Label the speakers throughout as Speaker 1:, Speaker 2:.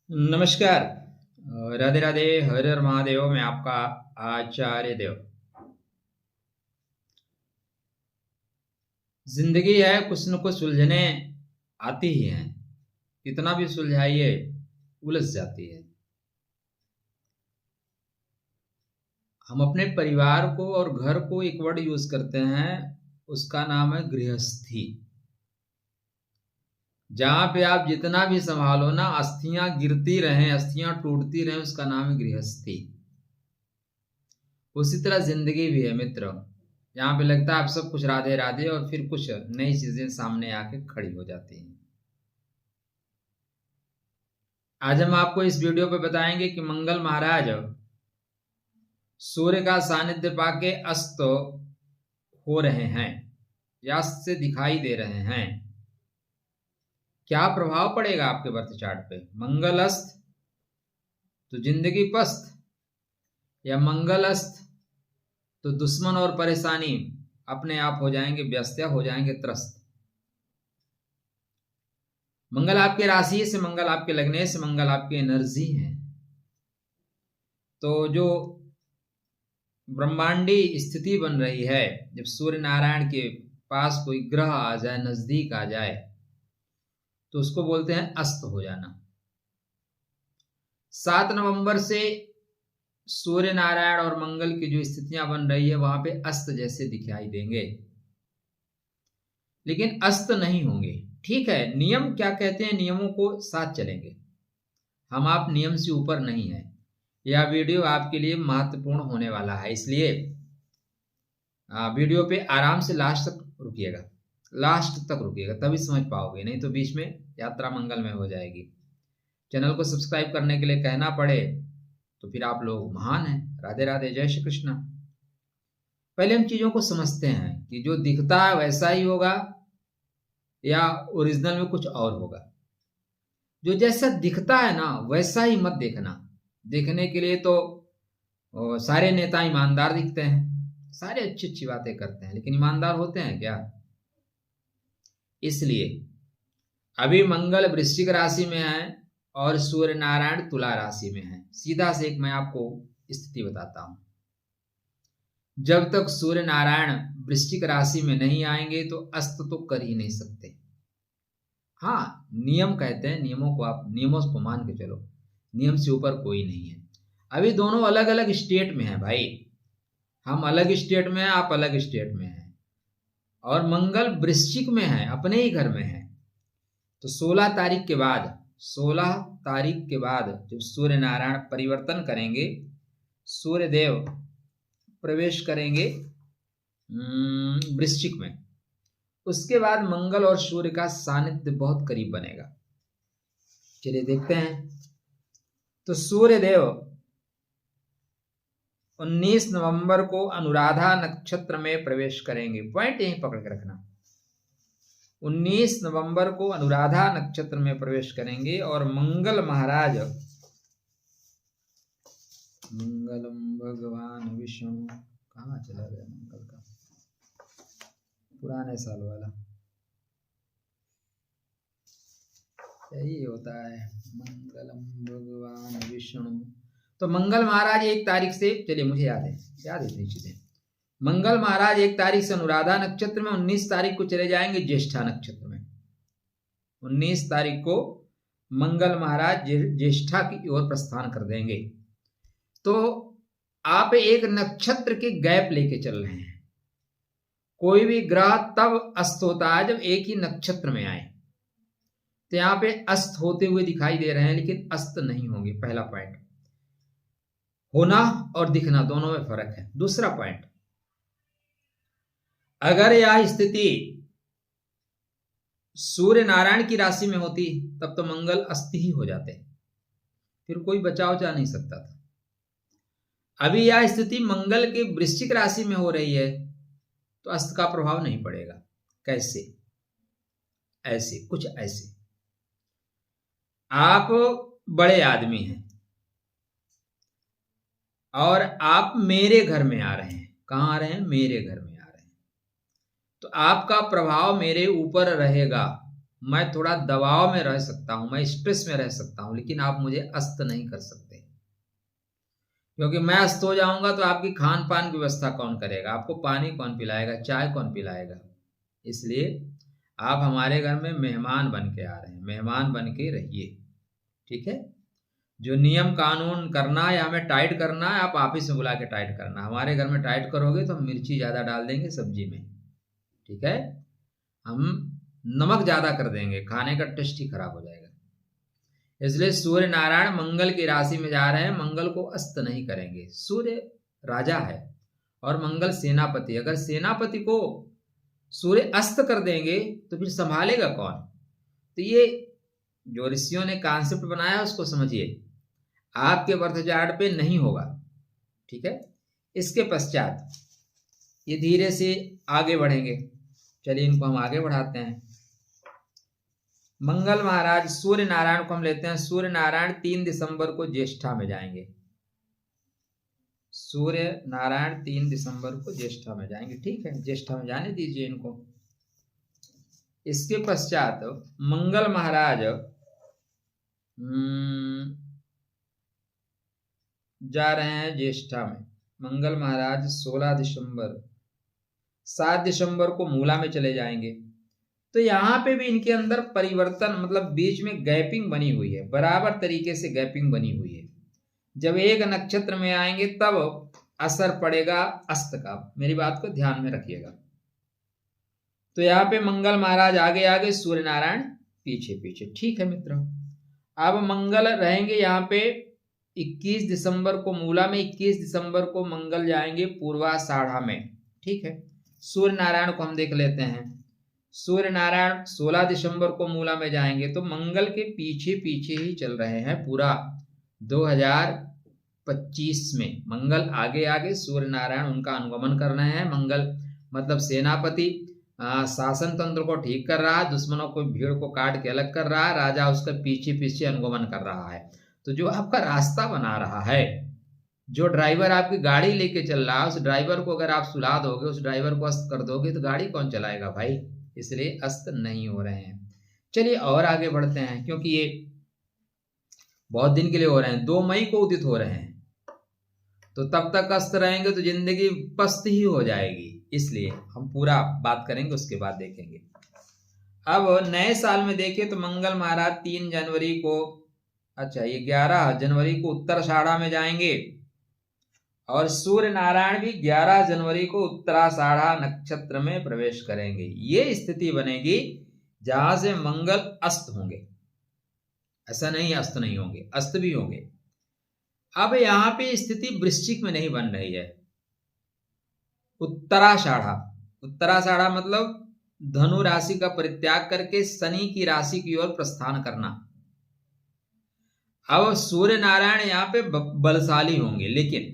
Speaker 1: नमस्कार। राधे राधे, हर हर महादेव। मैं आपका आचार्य देव। जिंदगी है, कुछ न कुछ सुलझने आती ही हैं। कितना भी सुलझाइए उलझ जाती है। हम अपने परिवार को और घर को एक वर्ड यूज करते हैं, उसका नाम है गृहस्थी। जहां पे आप जितना भी संभालो ना, अस्थियां गिरती रहें, अस्थियां टूटती रहें, उसका नाम है गृहस्थी। उसी तरह जिंदगी भी है मित्र। यहाँ पे लगता है आप सब कुछ राधे राधे, और फिर कुछ नई चीजें सामने आके खड़ी हो जाती हैं। आज हम आपको इस वीडियो पे बताएंगे कि मंगल महाराज सूर्य का सानिध्य पाके अस्त हो रहे हैं या अस्त से दिखाई दे रहे हैं। क्या प्रभाव पड़ेगा आपके बर्थ चार्ट पे? मंगल अस्त तो जिंदगी पस्त, या मंगल अस्त तो दुश्मन और परेशानी अपने आप हो जाएंगे व्यस्त या हो जाएंगे त्रस्त। मंगल आपके राशि से, मंगल आपके लग्न से, मंगल आपकी एनर्जी है। तो जो ब्रह्मांडी स्थिति बन रही है, जब सूर्य नारायण के पास कोई ग्रह आ जाए, नजदीक आ जाए, तो उसको बोलते हैं अस्त हो जाना। 7 नवंबर से सूर्य नारायण और मंगल की जो स्थितियां बन रही है, वहां पे अस्त जैसे दिखाई देंगे, लेकिन अस्त नहीं होंगे। ठीक है, नियम क्या कहते हैं, नियमों को साथ चलेंगे। हम आप नियम से ऊपर नहीं है। यह वीडियो आपके लिए महत्वपूर्ण होने वाला है, इसलिए वीडियो पे आराम से लास्ट तक रुकिएगा। लास्ट तक रुकिएगा तभी समझ पाओगे, नहीं तो बीच में यात्रा मंगल में हो जाएगी। चैनल को सब्सक्राइब करने के लिए कहना पड़े तो फिर आप लोग महान हैं। राधे राधे, जय श्री कृष्ण। पहले हम चीजों को समझते हैं कि जो दिखता है वैसा ही होगा या ओरिजिनल में कुछ और होगा। जो जैसा दिखता है ना, वैसा ही मत देखना। देखने के लिए तो सारे नेता ईमानदार दिखते हैं, सारे अच्छी अच्छी बातें करते हैं, लेकिन ईमानदार होते हैं क्या? इसलिए अभी मंगल वृश्चिक राशि में है और सूर्य नारायण तुला राशि में है। सीधा से एक मैं आपको स्थिति बताता हूं। जब तक सूर्य नारायण वृश्चिक राशि में नहीं आएंगे तो अस्त तो कर ही नहीं सकते। हाँ, नियम कहते हैं, नियमों को मान के चलो। नियम से ऊपर कोई नहीं है। अभी दोनों अलग अलग स्टेट में है भाई। हम अलग स्टेट में हैं, आप अलग स्टेट में हैं, और मंगल वृश्चिक में है, अपने ही घर में है। तो 16 तारीख के बाद जब सूर्य नारायण परिवर्तन करेंगे, सूर्य देव प्रवेश करेंगे वृश्चिक में, उसके बाद मंगल और सूर्य का सानिध्य बहुत करीब बनेगा। चलिए देखते हैं। तो सूर्य देव 19 नवंबर को अनुराधा नक्षत्र में प्रवेश करेंगे। पॉइंट यहीं पकड़ के रखना। 19 नवंबर को अनुराधा नक्षत्र में प्रवेश करेंगे और मंगल महाराज, मंगलम भगवान विष्णु, कहाँ चला गया मंगल का पुराने साल वाला? यही होता है, मंगलम भगवान विष्णु। तो मंगल महाराज 1 तारीख से, चलिए मुझे याद है इतनी चीजें। मंगल महाराज 1 तारीख से अनुराधा नक्षत्र में, 19 तारीख को चले जाएंगे ज्येष्ठा नक्षत्र में। 19 तारीख को मंगल महाराज ज्येष्ठा की ओर प्रस्थान कर देंगे। तो आप एक नक्षत्र के गैप लेके चल रहे हैं। कोई भी ग्रह तब अस्त होता है जब एक ही नक्षत्र में आए। तो यहां पे अस्त होते हुए दिखाई दे रहे हैं, लेकिन अस्त नहीं होंगे। पहला पॉइंट, होना और दिखना दोनों में फर्क है। दूसरा पॉइंट, अगर यह स्थिति सूर्य नारायण की राशि में होती तब तो मंगल अस्त ही हो जाते, फिर कोई बचाव जा नहीं सकता था। अभी यह स्थिति मंगल के वृश्चिक राशि में हो रही है, तो अस्त का प्रभाव नहीं पड़ेगा। कैसे? ऐसे, कुछ ऐसे। आप बड़े आदमी हैं और आप मेरे घर में आ रहे हैं। कहां आ रहे हैं? मेरे घर में आ रहे हैं। तो आपका प्रभाव मेरे ऊपर रहेगा। मैं थोड़ा दबाव में रह सकता हूं, मैं स्ट्रेस में रह सकता हूं, लेकिन आप मुझे अस्त नहीं कर सकते, क्योंकि मैं अस्त हो जाऊंगा तो आपकी खान पान की व्यवस्था कौन करेगा, आपको पानी कौन पिलाएगा, चाय कौन पिलाएगा। इसलिए आप हमारे घर में मेहमान बन के आ रहे हैं, मेहमान बन के रहिए, ठीक है। जो नियम कानून करना है, हमें टाइट करना है, आप ऑफिस में बुला के टाइट करना। हमारे घर में टाइट करोगे तो हम मिर्ची ज़्यादा डाल देंगे सब्जी में, ठीक है। हम नमक ज़्यादा कर देंगे, खाने का टेस्ट ही खराब हो जाएगा। इसलिए सूर्य नारायण मंगल की राशि में जा रहे हैं, मंगल को अस्त नहीं करेंगे। सूर्य राजा है और मंगल सेनापति। अगर सेनापति को सूर्य अस्त कर देंगे तो फिर संभालेगा कौन। तो ये जो ऋषियों ने कॉन्सेप्ट बनाया उसको समझिए, आपके बर्थ चार्ट पे नहीं होगा, ठीक है। इसके पश्चात ये धीरे से आगे बढ़ेंगे। चलिए इनको हम आगे बढ़ाते हैं। मंगल महाराज सूर्य नारायण को हम लेते हैं। सूर्य नारायण 3 दिसंबर को ज्येष्ठा में जाएंगे। सूर्य नारायण 3 दिसंबर को ज्येष्ठा में जाएंगे, ठीक है, ज्येष्ठा में जाने दीजिए इनको। इसके पश्चात मंगल महाराज जा रहे हैं ज्येष्ठा में। मंगल महाराज 16 दिसंबर 7 दिसंबर को मूला में चले जाएंगे। तो यहाँ पे भी इनके अंदर परिवर्तन, मतलब बीच में गैपिंग बनी हुई है, बराबर तरीके से गैपिंग बनी हुई है। जब एक नक्षत्र में आएंगे तब असर पड़ेगा अस्त का, मेरी बात को ध्यान में रखिएगा। तो यहाँ पे मंगल महाराज आगे आगे, सूर्य नारायण पीछे पीछे, ठीक है मित्रों। अब मंगल रहेंगे यहाँ पे 21 दिसंबर को मूला में, 21 दिसंबर को मंगल जाएंगे पूर्वाषाढ़ा में, ठीक है। सूर्य नारायण को हम देख लेते हैं। सूर्य नारायण 16 दिसंबर को मूला में जाएंगे, तो मंगल के पीछे पीछे ही चल रहे हैं पूरा 2025 में। मंगल आगे आगे, सूर्य नारायण उनका अनुगमन कर रहे हैं। मंगल मतलब सेनापति शासन तंत्र को ठीक कर रहा है, दुश्मनों को भीड़ को काट के अलग कर रहा है, राजा उसका पीछे पीछे अनुगमन कर रहा है। तो जो आपका रास्ता बना रहा है, जो ड्राइवर आपकी गाड़ी लेके चल रहा है, उस ड्राइवर को अगर आप सुला दोगे, उस ड्राइवर को अस्त कर दोगे, तो गाड़ी कौन चलाएगा भाई। इसलिए अस्त नहीं हो रहे हैं। चलिए और आगे बढ़ते हैं, क्योंकि ये बहुत दिन के लिए हो रहे हैं, 2 मई को उदित हो रहे हैं, तो तब तक अस्त रहेंगे तो जिंदगी पस्त ही हो जाएगी। इसलिए हम पूरा बात करेंगे, उसके बाद देखेंगे। अब नए साल में देखिए तो मंगल महाराज 3 जनवरी को, अच्छा ये 11 जनवरी को उत्तराषाढ़ा में जाएंगे, और सूर्य नारायण भी 11 जनवरी को उत्तराषाढ़ा नक्षत्र में प्रवेश करेंगे। ये स्थिति बनेगी जहां से मंगल अस्त होंगे। ऐसा नहीं अस्त नहीं होंगे, अस्त भी होंगे। अब यहां पे स्थिति वृश्चिक में नहीं बन रही है। उत्तराषाढ़ा, उत्तराषाढ़ा मतलब धनु राशि का परित्याग करके शनि की राशि की ओर प्रस्थान करना। अब सूर्य नारायण यहाँ पे बलशाली होंगे, लेकिन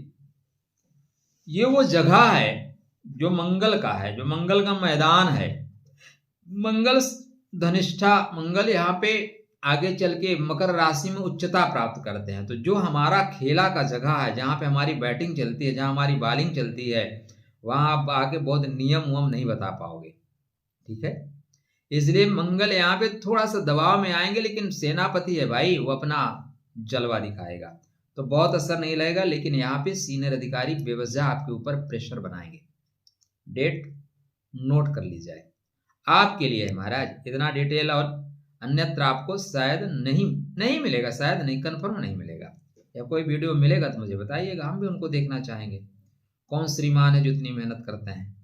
Speaker 1: ये वो जगह है जो मंगल का है, जो मंगल का मैदान है। मंगल धनिष्ठा, मंगल यहाँ पे आगे चल के मकर राशि में उच्चता प्राप्त करते हैं। तो जो हमारा खेला का जगह है, जहाँ पे हमारी बैटिंग चलती है, जहाँ हमारी बॉलिंग चलती है, वहां आप आके बहुत नियम वम नहीं बता पाओगे, ठीक है। इसलिए मंगल यहाँ पे थोड़ा सा दबाव में आएंगे, लेकिन सेनापति है भाई, वो अपना जलवा दिखाएगा, तो बहुत असर नहीं लगेगा। लेकिन यहाँ पे सीनियर अधिकारी बेवजह आपके ऊपर प्रेशर बनाएंगे। डेट नोट कर ली जाए, आपके लिए है महाराज। इतना डिटेल और अन्यत्र आपको शायद नहीं मिलेगा, शायद नहीं, कंफर्म नहीं मिलेगा। या कोई वीडियो मिलेगा तो मुझे बताइएगा, हम भी उनको देखना चाहेंगे। कौन श्रीमान है जो इतनी मेहनत करते हैं।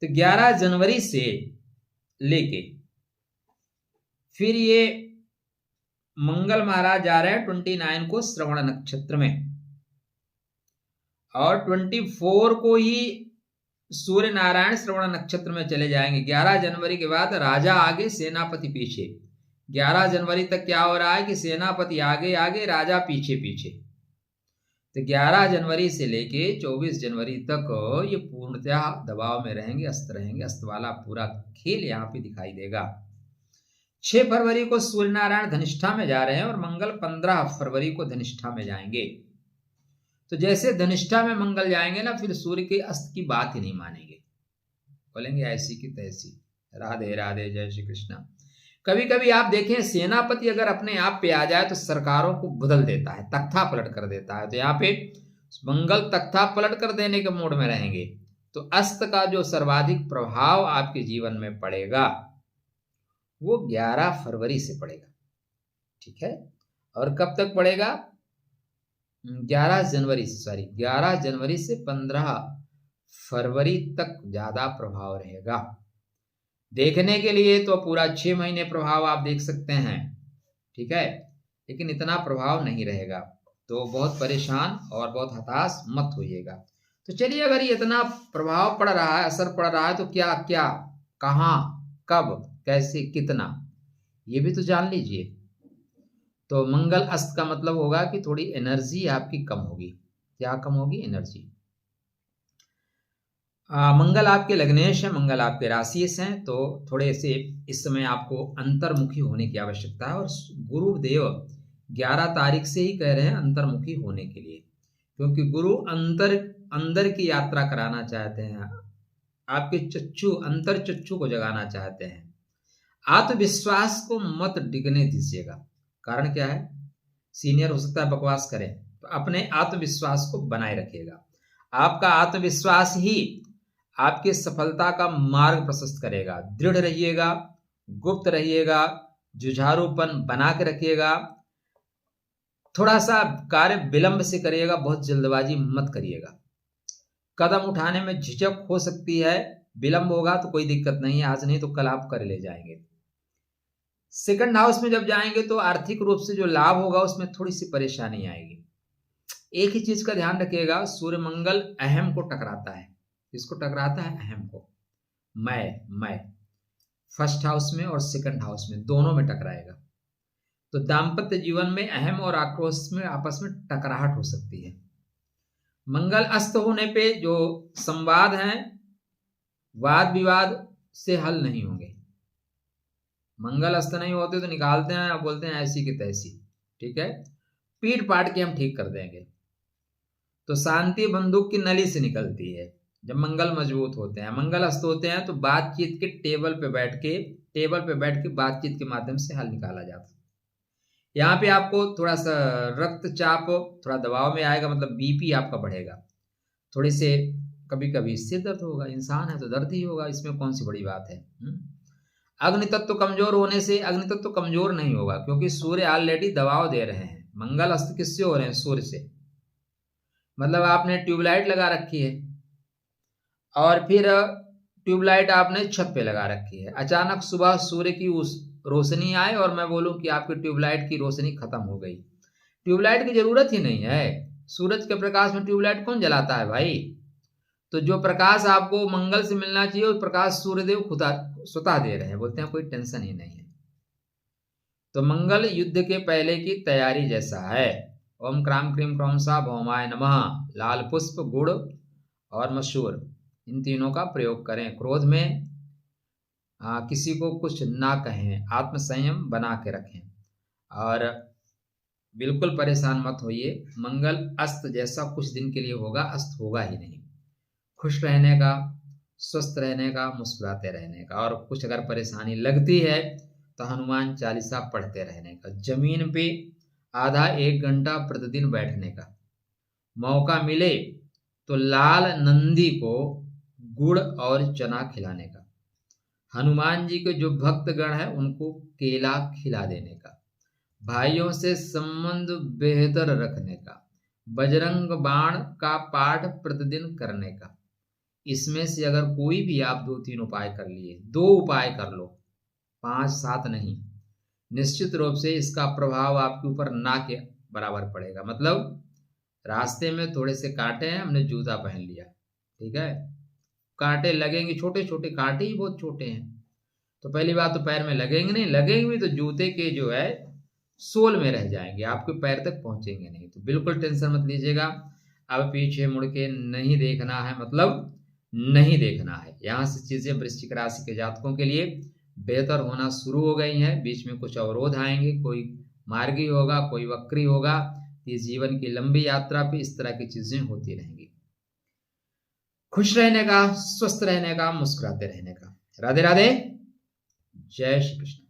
Speaker 1: तो 11 जनवरी से लेके फिर ये मंगल महाराज जा रहे हैं 29 को श्रवण नक्षत्र में, और 24 को ही सूर्य नारायण श्रवण नक्षत्र में चले जाएंगे। 11 जनवरी के बाद राजा आगे सेनापति पीछे। 11 जनवरी तक क्या हो रहा है कि सेनापति आगे आगे, राजा पीछे पीछे। तो 11 जनवरी से लेके 24 जनवरी तक ये पूर्णतः दबाव में रहेंगे, अस्त रहेंगे। अस्त वाला पूरा खेल यहाँ पे दिखाई देगा। 6 फरवरी को सूर्य नारायण धनिष्ठा में जा रहे हैं, और मंगल 15 फरवरी को धनिष्ठा में जाएंगे। तो जैसे धनिष्ठा में मंगल जाएंगे ना, फिर सूर्य के अस्त की बात ही नहीं मानेंगे, बोलेंगे ऐसी की तैसी, राधे राधे, जय श्री कृष्ण। कभी कभी आप देखें सेनापति अगर अपने आप पे आ जाए तो सरकारों को बदल देता है, तख्ता पलट कर देता है। तो यहाँ पे मंगल तख्ता पलट कर देने के मूड में रहेंगे। तो अस्त का जो सर्वाधिक प्रभाव आपके जीवन में पड़ेगा वो 11 फरवरी से पड़ेगा, ठीक है। और कब तक पड़ेगा? 11 जनवरी से 15 फरवरी तक ज्यादा प्रभाव रहेगा। देखने के लिए तो पूरा 6 महीने प्रभाव आप देख सकते हैं, ठीक है, लेकिन इतना प्रभाव नहीं रहेगा। तो बहुत परेशान और बहुत हताश मत होइएगा। तो चलिए, अगर ये इतना प्रभाव पड़ रहा है, असर पड़ रहा है, तो क्या क्या, कहाँ, कब, कैसे, कितना, ये भी तो जान लीजिए। तो मंगल अस्त का मतलब होगा कि थोड़ी एनर्जी आपकी कम होगी। क्या कम होगी? एनर्जी। मंगल आपके लग्नेश है, मंगल आपके राशियश हैं, तो थोड़े से इस समय आपको अंतर्मुखी होने की आवश्यकता है। और गुरुदेव 11 तारीख से ही कह रहे हैं अंतर्मुखी होने के लिए, क्योंकि गुरु अंदर की यात्रा कराना चाहते हैं, आपके अंतर चक्षु को जगाना चाहते हैं। आत्मविश्वास को मत डिगने दीजिएगा। कारण क्या है? सीनियर हो सकता है बकवास करें, तो अपने आत्मविश्वास को बनाए रखिएगा। आपका आत्मविश्वास ही आपकी सफलता का मार्ग प्रशस्त करेगा। दृढ़ रहिएगा, गुप्त रहिएगा, जुझारूपन बना के रखिएगा। थोड़ा सा कार्य विलंब से करिएगा, बहुत जल्दबाजी मत करिएगा। कदम उठाने में झिझक हो सकती है, विलंब होगा तो कोई दिक्कत नहीं है, आज नहीं तो कल आप कर ले जाएंगे। सेकंड हाउस में जब जाएंगे तो आर्थिक रूप से जो लाभ होगा उसमें थोड़ी सी परेशानी आएगी। एक ही चीज का ध्यान रखिएगा, सूर्य मंगल अहम को टकराता है। इसको टकराता है? अहम को। मैं फर्स्ट हाउस में और सेकंड हाउस में, दोनों में टकराएगा। तो दाम्पत्य जीवन में अहम और आक्रोश में आपस में टकराहट हो सकती है। मंगल अस्त होने पे जो संवाद हैं, वाद विवाद से हल नहीं होंगे। मंगल अस्त नहीं होते तो निकालते हैं और बोलते हैं ऐसी की तैसी, ठीक है, पीट पाट के हम ठीक कर देंगे। तो शांति बंदूक की नली से निकलती है जब मंगल मजबूत होते हैं। मंगल अस्त होते हैं तो बातचीत के टेबल पे बैठ के बातचीत के माध्यम से हल निकाला जाता है। यहाँ पे आपको थोड़ा सा रक्तचाप थोड़ा दबाव में आएगा, मतलब बीपी आपका बढ़ेगा। थोड़े से कभी कभी सिर दर्द होगा, इंसान है तो दर्द ही होगा, इसमें कौन सी बड़ी बात है। अग्नि तत्व कमजोर होने से अग्नि तत्व कमजोर नहीं होगा, क्योंकि सूर्य ऑलरेडी दबाव दे रहे हैं। मंगल अस्त किससे हो रहे हैं? सूर्य से। मतलब आपने ट्यूबलाइट लगा रखी है और फिर ट्यूबलाइट आपने छत पे लगा रखी है, अचानक सुबह सूर्य की उस रोशनी आए और मैं बोलूं कि आपकी ट्यूबलाइट की रोशनी खत्म हो गई। ट्यूबलाइट की जरूरत ही नहीं है। सूरज के प्रकाश में ट्यूबलाइट कौन जलाता है भाई? तो जो प्रकाश आपको मंगल से मिलना चाहिए वो प्रकाश सूर्यदेव खुदा स्वतः दे रहे हैं, बोलते हैं कोई टेंशन ही नहीं है। तो मंगल युद्ध के पहले की तैयारी जैसा है। ओम क्राम क्रीम क्रौम सा भौमाय नमः। लाल पुष्प, गुड़ और मसूर, इन तीनों का प्रयोग करें। क्रोध में किसी को कुछ ना कहें, आत्मसंयम बना के रखें और बिल्कुल परेशान मत होइए। मंगल अस्त जैसा कुछ दिन के लिए होगा, अस्त होगा ही नहीं। खुश रहने का, स्वस्थ रहने का, मुस्कुराते रहने का, और कुछ अगर परेशानी लगती है तो हनुमान चालीसा पढ़ते रहने का। जमीन पे आधा 1 घंटा प्रतिदिन बैठने का। मौका मिले तो लाल नंदी को गुड़ और चना खिलाने का। हनुमान जी के जो भक्तगण है उनको केला खिला देने का। भाइयों से संबंध बेहतर रखने का। बजरंग बाण का पाठ प्रतिदिन करने का। इसमें से अगर कोई भी आप 2-3 उपाय कर लिए, 2 उपाय कर लो, 5-7 नहीं, निश्चित रूप से इसका प्रभाव आपके ऊपर ना के बराबर पड़ेगा। मतलब रास्ते में थोड़े से कांटे हैं, हमने जूता पहन लिया, ठीक है, कांटे लगेंगे, छोटे छोटे कांटे ही बहुत छोटे हैं, तो पहली बात तो पैर में लगेंगे नहीं, लगेंगे भी तो जूते के जो है सोल में रह जाएंगे, आपके पैर तक पहुंचेंगे नहीं। तो बिल्कुल टेंशन मत लीजिएगा। अब पीछे मुड़ के नहीं देखना है, मतलब नहीं देखना है। यहाँ से चीजें वृश्चिक राशि के जातकों के लिए बेहतर होना शुरू हो गई हैं। बीच में कुछ अवरोध आएंगे, कोई मार्गी होगा, कोई वक्री होगा। ये जीवन की लंबी यात्रा पे इस तरह की चीजें होती रहेंगी। खुश रहने का, स्वस्थ रहने का, मुस्कुराते रहने का। राधे राधे, जय श्री कृष्ण।